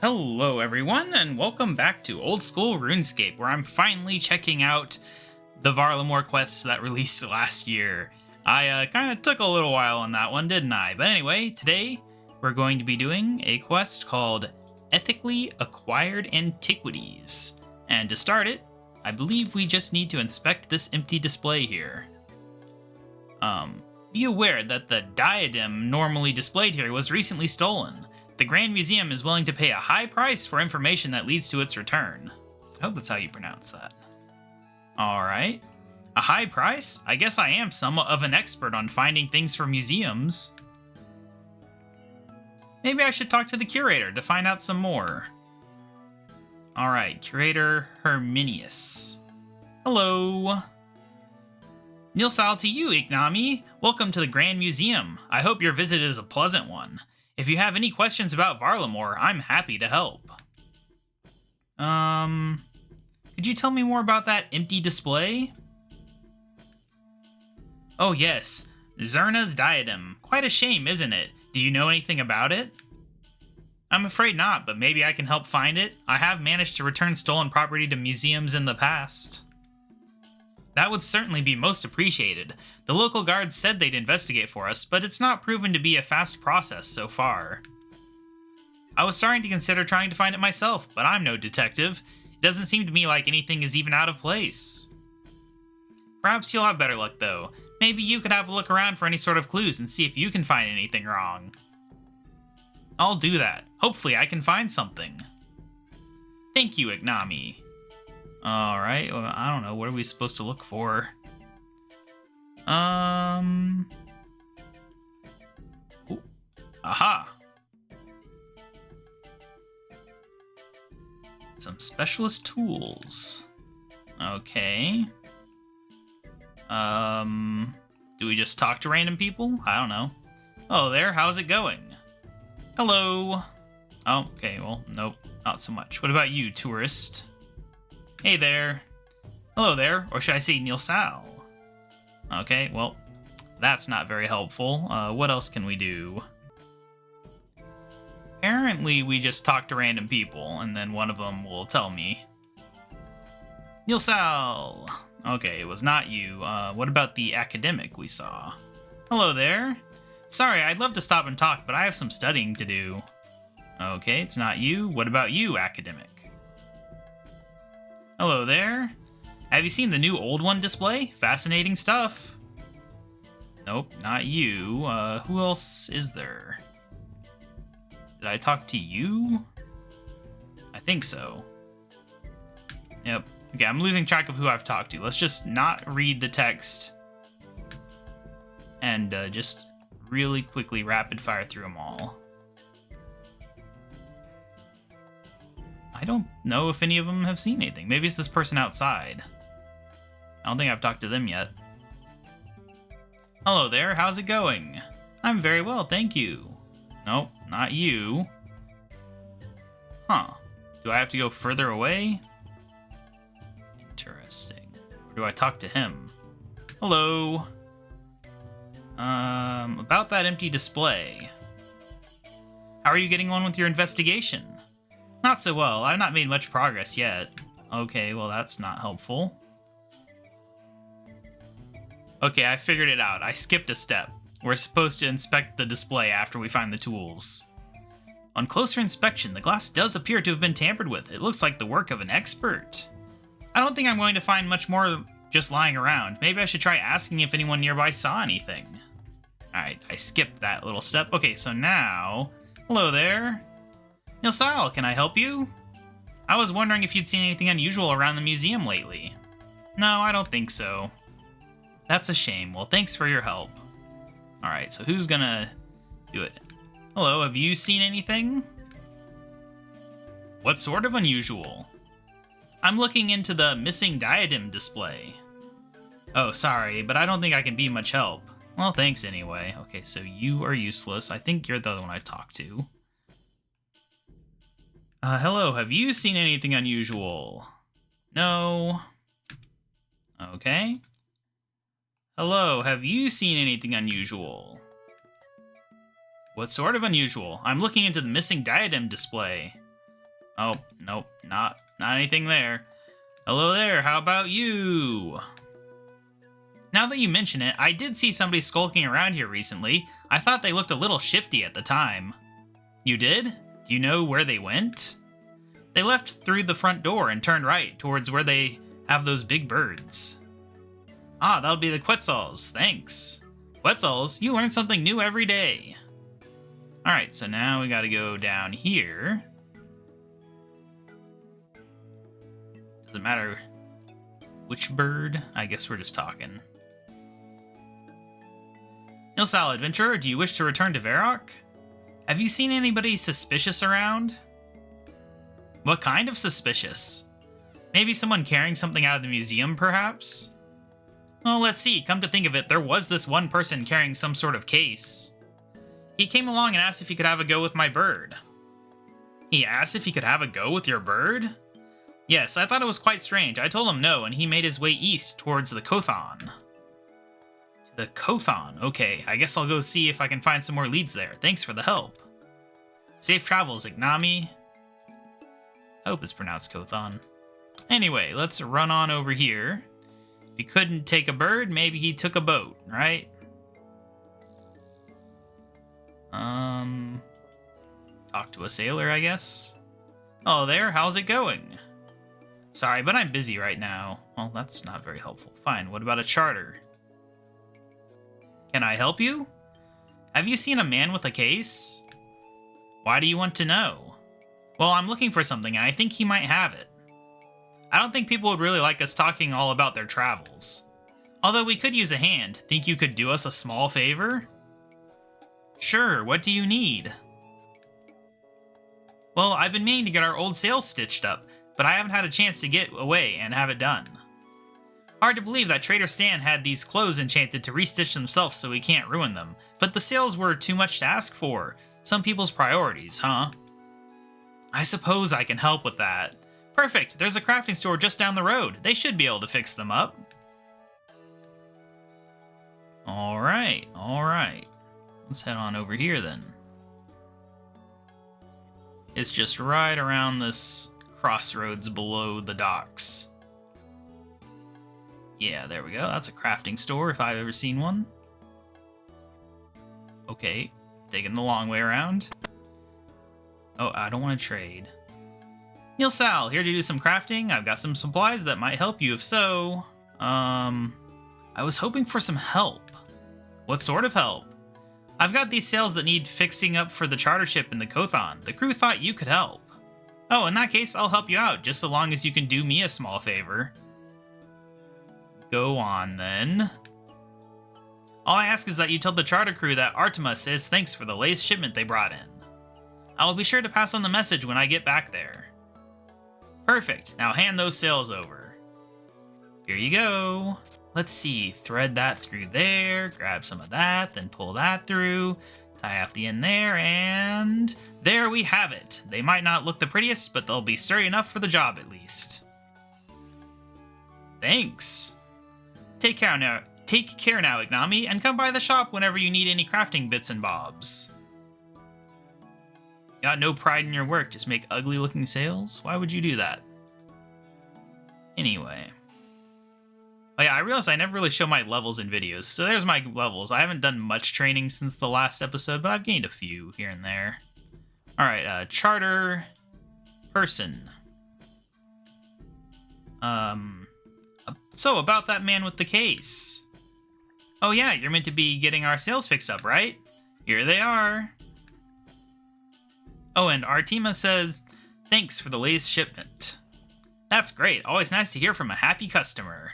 Hello everyone, and welcome back to Old School RuneScape, where I'm finally checking out the Varlamore quests that released last year. I kind of took a little while on that one, didn't I? But anyway, today we're going to be doing a quest called Ethically Acquired Antiquities. And to start it, I believe we just need to inspect this empty display here. Be aware that the diadem normally displayed here was recently stolen. The Grand Museum is willing to pay a high price for information that leads to its return. I hope that's how you pronounce that. Alright. A high price? I guess I am somewhat of an expert on finding things for museums. Maybe I should talk to the curator to find out some more. Alright, Curator Herminius. Hello. Nilsal to you, Ignami. Welcome to the Grand Museum. I hope your visit is a pleasant one. If you have any questions about Varlamore, I'm happy to help. Could you tell me more about that empty display? Oh yes, Zerna's diadem. Quite a shame, isn't it? Do you know anything about it? I'm afraid not, but maybe I can help find it. I have managed to return stolen property to museums in the past. That would certainly be most appreciated. The local guards said they'd investigate for us, but it's not proven to be a fast process so far. I was starting to consider trying to find it myself, but I'm no detective. It doesn't seem to me like anything is even out of place. Perhaps you'll have better luck, though. Maybe you could have a look around for any sort of clues and see if you can find anything wrong. I'll do that. Hopefully I can find something. Thank you, Ignami. Alright, well, I don't know, what are we supposed to look for? Ooh. Aha! Some specialist tools. Okay. Do we just talk to random people? I don't know. Hello there, how's it going? Hello! Oh, okay, well, nope, not so much. What about you, tourist? Hey there. Hello there, or should I say Nilsal? Okay, well, that's not very helpful. What else can we do? Apparently, we just talk to random people, and then one of them will tell me. Nilsal! Okay, it was not you. What about the academic we saw? Hello there. Sorry, I'd love to stop and talk, but I have some studying to do. Okay, it's not you. What about you, academic? Hello there. Have you seen the new old one display? Fascinating stuff. Nope, not you. Who else is there? Did I talk to you? I think so. Yep. Okay, I'm losing track of who I've talked to. Let's just not read the text. And just really quickly rapid fire through them all. I don't know if any of them have seen anything. Maybe it's this person outside. I don't think I've talked to them yet. Hello there, how's it going? I'm very well, thank you. Nope, not you. Huh. Do I have to go further away? Interesting. Or do I talk to him? Hello. About that empty display. How are you getting on with your investigation? Not so well. I've not made much progress yet. Okay, well that's not helpful. Okay, I figured it out. I skipped a step. We're supposed to inspect the display after we find the tools. On closer inspection, the glass does appear to have been tampered with. It looks like the work of an expert. I don't think I'm going to find much more just lying around. Maybe I should try asking if anyone nearby saw anything. Alright, I skipped that little step. Okay, so now... Hello there. Nilsal, can I help you? I was wondering if you'd seen anything unusual around the museum lately. No, I don't think so. That's a shame. Well, thanks for your help. Alright, so who's gonna do it? Hello, have you seen anything? What sort of unusual? I'm looking into the missing diadem display. Oh, sorry, but I don't think I can be much help. Well, thanks anyway. Okay, so you are useless. I think you're the other one I talked to. Hello, have you seen anything unusual? No. Okay. Hello, have you seen anything unusual? What sort of unusual? I'm looking into the missing diadem display. Oh, nope, not anything there. Hello there, how about you? Now that you mention it, I did see somebody skulking around here recently. I thought they looked a little shifty at the time. You did? Do you know where they went? They left through the front door and turned right towards where they have those big birds. Ah, that'll be the Quetzals, thanks. Quetzals, you learn something new every day. Alright, so now we gotta go down here. Doesn't matter which bird, I guess we're just talking. Nilsal, adventurer, do you wish to return to Varrock? Have you seen anybody suspicious around? What kind of suspicious? Maybe someone carrying something out of the museum, perhaps? Well, let's see. Come to think of it, there was this one person carrying some sort of case. He came along and asked if he could have a go with my bird. He asked if he could have a go with your bird? Yes, I thought it was quite strange. I told him no, and he made his way east towards the Kothon. The Kothon. Okay, I guess I'll go see if I can find some more leads there. Thanks for the help. Safe travels, Ignami. I hope it's pronounced Kothon. Anyway, let's run on over here. If he couldn't take a bird, maybe he took a boat, right? Talk to a sailor, I guess. Oh, there, how's it going? Sorry, but I'm busy right now. Well, that's not very helpful. Fine, what about a charter? Can I help you? Have you seen a man with a case? Why do you want to know? Well, I'm looking for something, and I think he might have it. I don't think people would really like us talking all about their travels. Although we could use a hand. Think you could do us a small favor? Sure, what do you need? Well, I've been meaning to get our old sails stitched up, but I haven't had a chance to get away and have it done. Hard to believe that Trader Stan had these clothes enchanted to restitch themselves so we can't ruin them, but the sails were too much to ask for. Some people's priorities, huh? I suppose I can help with that. Perfect, there's a crafting store just down the road. They should be able to fix them up. Alright. Let's head on over here then. It's just right around this crossroads below the docks. Yeah, there we go. That's a crafting store if I've ever seen one. Okay, taking the long way around. Oh, I don't want to trade. Nilsal, here to do some crafting. I've got some supplies that might help you. If so, I was hoping for some help. What sort of help? I've got these sails that need fixing up for the charter ship in the Kothon. The crew thought you could help. Oh, in that case, I'll help you out, just so long as you can do me a small favor. Go on, then. All I ask is that you tell the charter crew that Artemis says thanks for the latest shipment they brought in. I will be sure to pass on the message when I get back there. Perfect. Now hand those sails over. Here you go. Let's see. Thread that through there. Grab some of that. Then pull that through. Tie off the end there. And there we have it. They might not look the prettiest, but they'll be sturdy enough for the job at least. Thanks. Take care now, Ignami, and come by the shop whenever you need any crafting bits and bobs. Got no pride in your work, just make ugly-looking sails? Why would you do that? Anyway. Oh yeah, I realized I never really show my levels in videos, so there's my levels. I haven't done much training since the last episode, but I've gained a few here and there. Alright, charter person. So, about that man with the case. Oh yeah, you're meant to be getting our sails fixed up, right? Here they are. Oh, and Artima says, thanks for the latest shipment. That's great. Always nice to hear from a happy customer.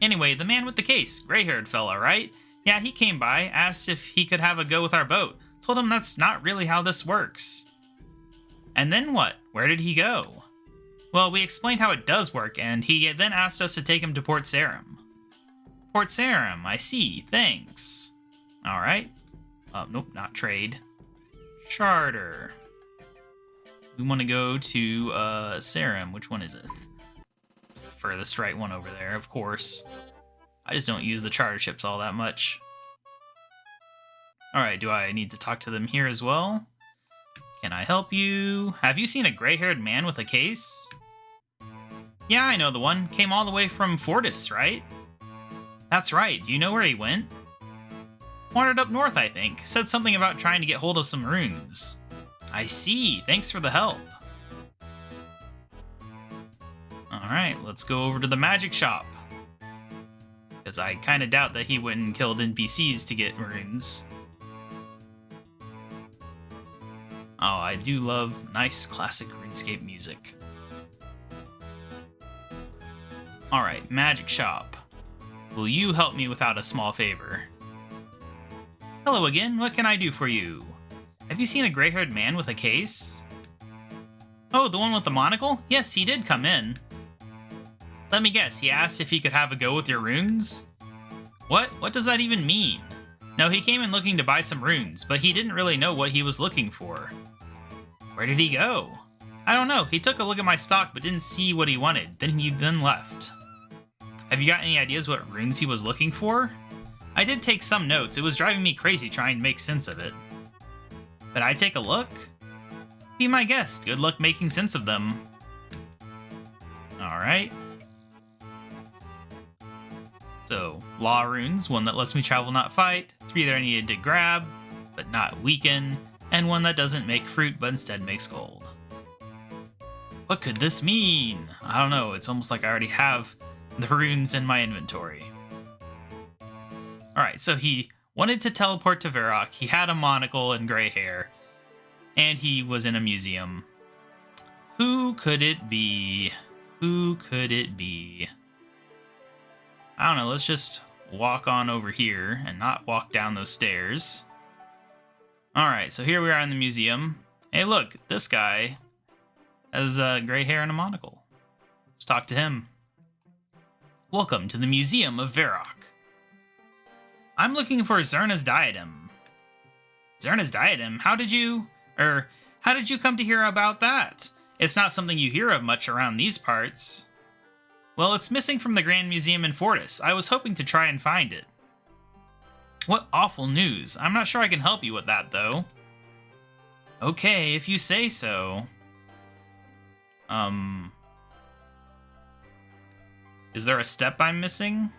Anyway, the man with the case, gray-haired fella, right? Yeah, he came by, asked if he could have a go with our boat. Told him that's not really how this works. And then what? Where did he go? Well, we explained how it does work, and he then asked us to take him to Port Sarim. Port Sarim, I see. Thanks. Alright. Nope, not trade. Charter. We want to go to, Sarim. Which one is it? It's the furthest right one over there, of course. I just don't use the charter ships all that much. Alright, do I need to talk to them here as well? Can I help you? Have you seen a gray-haired man with a case? Yeah, I know the one. Came all the way from Fortis, right? That's right. Do you know where he went? Wandered up north, I think. Said something about trying to get hold of some runes. I see. Thanks for the help. Alright, let's go over to the magic shop. Because I kind of doubt that he went and killed NPCs to get runes. Oh, I do love nice classic RuneScape music. Alright, magic shop. Will you help me without a small favor? Hello again, what can I do for you? Have you seen a gray-haired man with a case? Oh, the one with the monocle? Yes, he did come in. Let me guess, he asked if he could have a go with your runes? What? What does that even mean? No, he came in looking to buy some runes, but he didn't really know what he was looking for. Where did he go? I don't know, he took a look at my stock but didn't see what he wanted, then he left. Have you got any ideas what runes he was looking for? I did take some notes, it was driving me crazy trying to make sense of it. But I take a look? Be my guest, good luck making sense of them. Alright. So, law runes, one that lets me travel not fight, 3 that I needed to grab, but not weaken, and one that doesn't make fruit but instead makes gold. What could this mean? I don't know, it's almost like I already have the runes in my inventory. Alright, so he wanted to teleport to Varrock, he had a monocle and gray hair, and he was in a museum. Who could it be? Who could it be? I don't know, let's just walk on over here and not walk down those stairs. Alright, so here we are in the museum. Hey look, this guy has gray hair and a monocle. Let's talk to him. Welcome to the Museum of Varrock. I'm looking for Zerna's diadem. Zerna's diadem? How did you come to hear about that? It's not something you hear of much around these parts. Well, it's missing from the Grand Museum in Fortis. I was hoping to try and find it. What awful news. I'm not sure I can help you with that, though. Okay, if you say so. Is there a step I'm missing?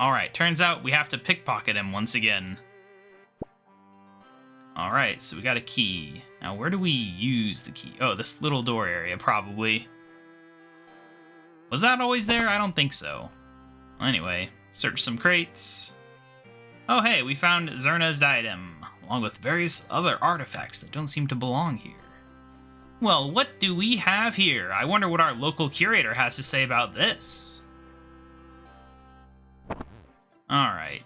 Alright, turns out we have to pickpocket him once again. Alright, so we got a key. Now, where do we use the key? Oh, this little door area, probably. Was that always there? I don't think so. Well, anyway, search some crates. Oh, hey, we found Zerna's diadem, along with various other artifacts that don't seem to belong here. Well, what do we have here? I wonder what our local curator has to say about this. Alright.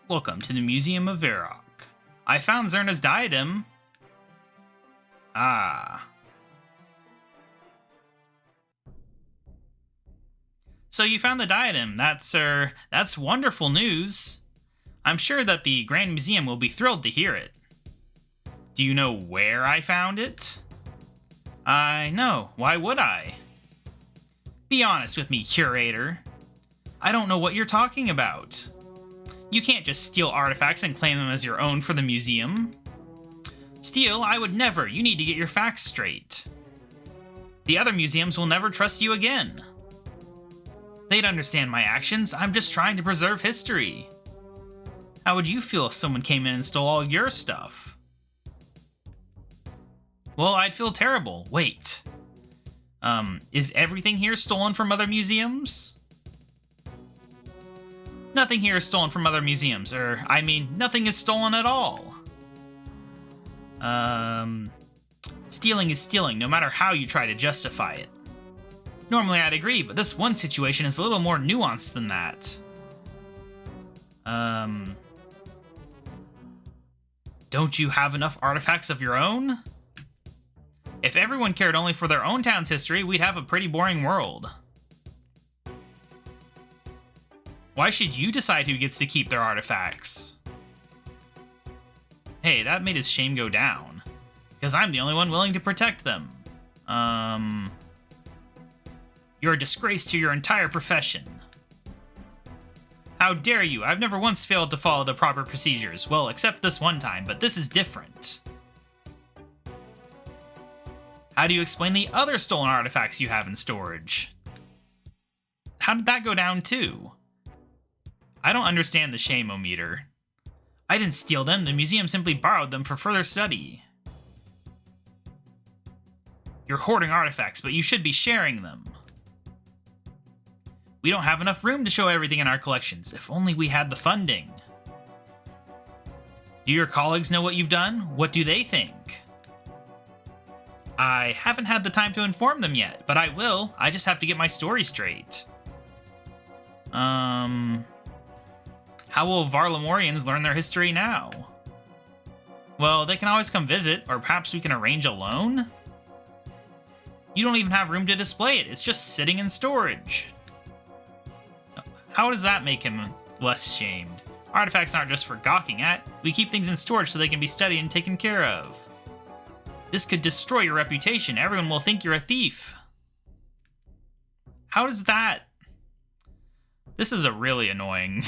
Welcome to the Museum of Varrock. I found Zerna's diadem. Ah. So you found the diadem. That's wonderful news. I'm sure that the Grand Museum will be thrilled to hear it. Do you know where I found it? I know. Why would I? Be honest with me, curator. I don't know what you're talking about. You can't just steal artifacts and claim them as your own for the museum. Steal? I would never. You need to get your facts straight. The other museums will never trust you again. They'd understand my actions. I'm just trying to preserve history. How would you feel if someone came in and stole all your stuff? Well, I'd feel terrible. Wait. Is everything here stolen from other museums? Nothing here is stolen from other museums, I mean, nothing is stolen at all. Stealing is stealing, no matter how you try to justify it. Normally I'd agree, but this one situation is a little more nuanced than that. Don't you have enough artifacts of your own? If everyone cared only for their own town's history, we'd have a pretty boring world. Why should you decide who gets to keep their artifacts? Hey, that made his shame go down. Because I'm the only one willing to protect them. You're a disgrace to your entire profession. How dare you? I've never once failed to follow the proper procedures. Well, except this one time, but this is different. How do you explain the other stolen artifacts you have in storage? How did that go down too? I don't understand the shame-o-meter. I didn't steal them, the museum simply borrowed them for further study. You're hoarding artifacts, but you should be sharing them. We don't have enough room to show everything in our collections. If only we had the funding. Do your colleagues know what you've done? What do they think? I haven't had the time to inform them yet, but I will. I just have to get my story straight. How will Varlamorians learn their history now? Well, they can always come visit, or perhaps we can arrange a loan? You don't even have room to display it. It's just sitting in storage. How does that make him less shamed? Artifacts aren't just for gawking at. We keep things in storage so they can be studied and taken care of. This could destroy your reputation. Everyone will think you're a thief. How does that... This is a really annoying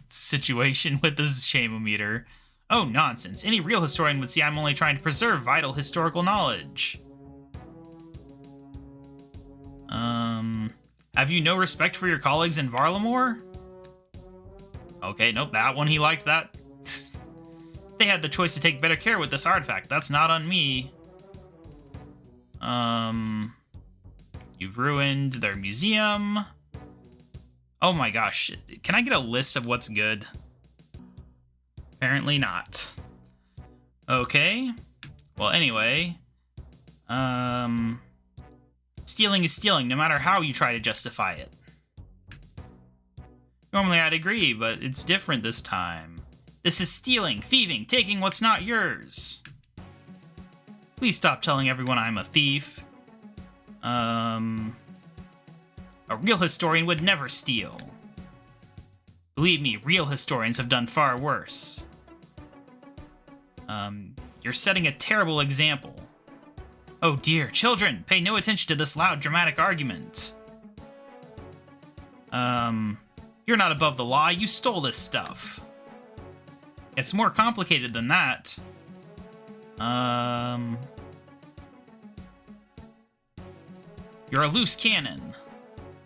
situation with this shame-o-meter. Oh, nonsense. Any real historian would see I'm only trying to preserve vital historical knowledge. Have you no respect for your colleagues in Varlamore? Okay, nope, that one he liked that. They had the choice to take better care with this artifact. That's not on me. You've ruined their museum. Oh my gosh, can I get a list of what's good? Apparently not. Okay. Well, anyway. Stealing is stealing, no matter how you try to justify it. Normally I'd agree, but it's different this time. This is stealing, thieving, taking what's not yours. Please stop telling everyone I'm a thief. A real historian would never steal. Believe me, real historians have done far worse. You're setting a terrible example. Oh dear, children, pay no attention to this loud, dramatic argument. You're not above the law, you stole this stuff. It's more complicated than that. You're a loose cannon.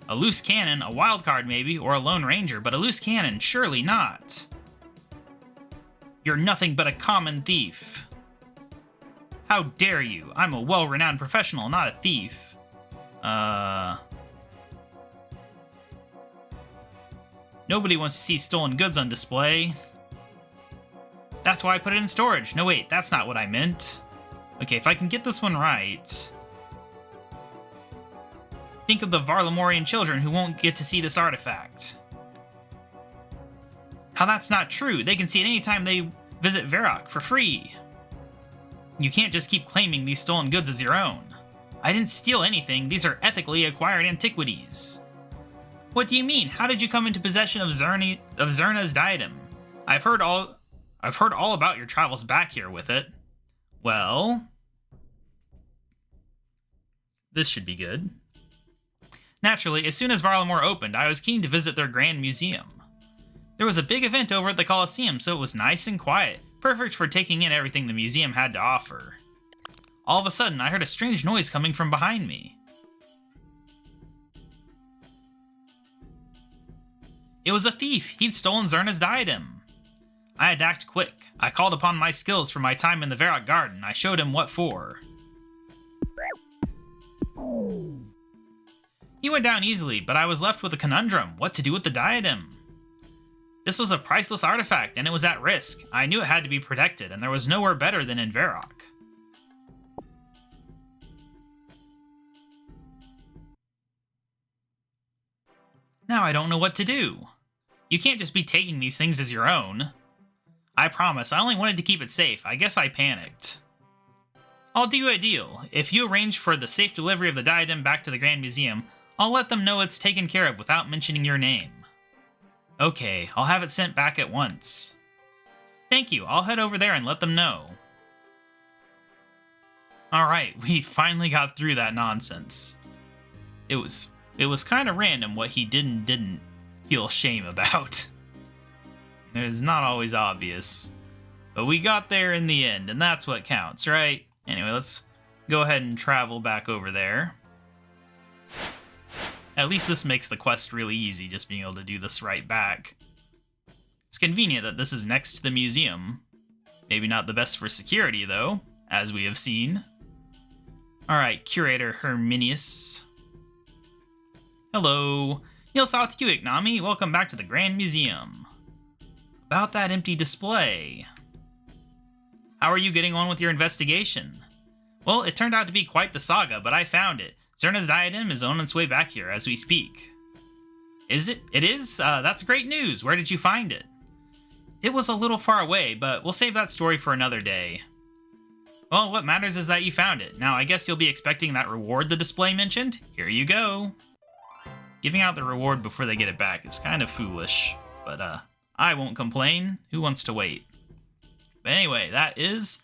A loose cannon, a wild card maybe, or a lone ranger, but a loose cannon, surely not. You're nothing but a common thief. How dare you? I'm a well-renowned professional, not a thief. Nobody wants to see stolen goods on display. That's why I put it in storage. No, wait, that's not what I meant. Okay, if I can get this one right... Think of the Varlamorian children who won't get to see this artifact. How that's not true. They can see it anytime they visit Varrock for free. You can't just keep claiming these stolen goods as your own. I didn't steal anything. These are ethically acquired antiquities. What do you mean? How did you come into possession of Zerna's diadem? I've heard all about your travels back here with it. Well, this should be good. Naturally, as soon as Varlamore opened, I was keen to visit their grand museum. There was a big event over at the Colosseum, so it was nice and quiet, perfect for taking in everything the museum had to offer. All of a sudden, I heard a strange noise coming from behind me. It was a thief! He'd stolen Zerna's diadem! I had to act quick. I called upon my skills from my time in the Varrock Garden. I showed him what for. He went down easily, but I was left with a conundrum. What to do with the diadem? This was a priceless artifact, and it was at risk. I knew it had to be protected, and there was nowhere better than in Varrock. Now I don't know what to do. You can't just be taking these things as your own. I promise, I only wanted to keep it safe. I guess I panicked. I'll do you a deal. If you arrange for the safe delivery of the diadem back to the Grand Museum, I'll let them know it's taken care of without mentioning your name. Okay, I'll have it sent back at once. Thank you, I'll head over there and let them know. Alright, we finally got through that nonsense. It was it was kind of random what he didn't feel shame about. It's not always obvious. But we got there in the end, and that's what counts, right? Anyway, let's go ahead and travel back over there. At least this makes the quest really easy, just being able to do this right back. It's convenient that this is next to the museum. Maybe not the best for security, though, as we have seen. Alright, Curator Herminius. Hello. Yosatiku Nami, welcome back to the Grand Museum. About that empty display. How are you getting on with your investigation? Well, it turned out to be quite the saga, but I found it. Zerna's diadem is on its way back here as we speak. Is it? It is? That's great news. Where did you find it? It was a little far away, but we'll save that story for another day. Well, what matters is that you found it. Now, I guess you'll be expecting that reward the display mentioned. Here you go. Giving out the reward before they get it back is kind of foolish, but I won't complain. Who wants to wait? But anyway, that is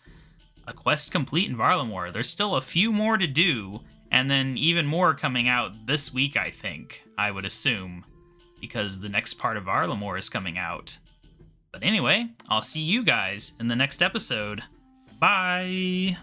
a quest complete in Varlamore. There's still a few more to do, and then even more coming out this week, I think, I would assume, because the next part of Varlamore is coming out. But anyway, I'll see you guys in the next episode. Bye!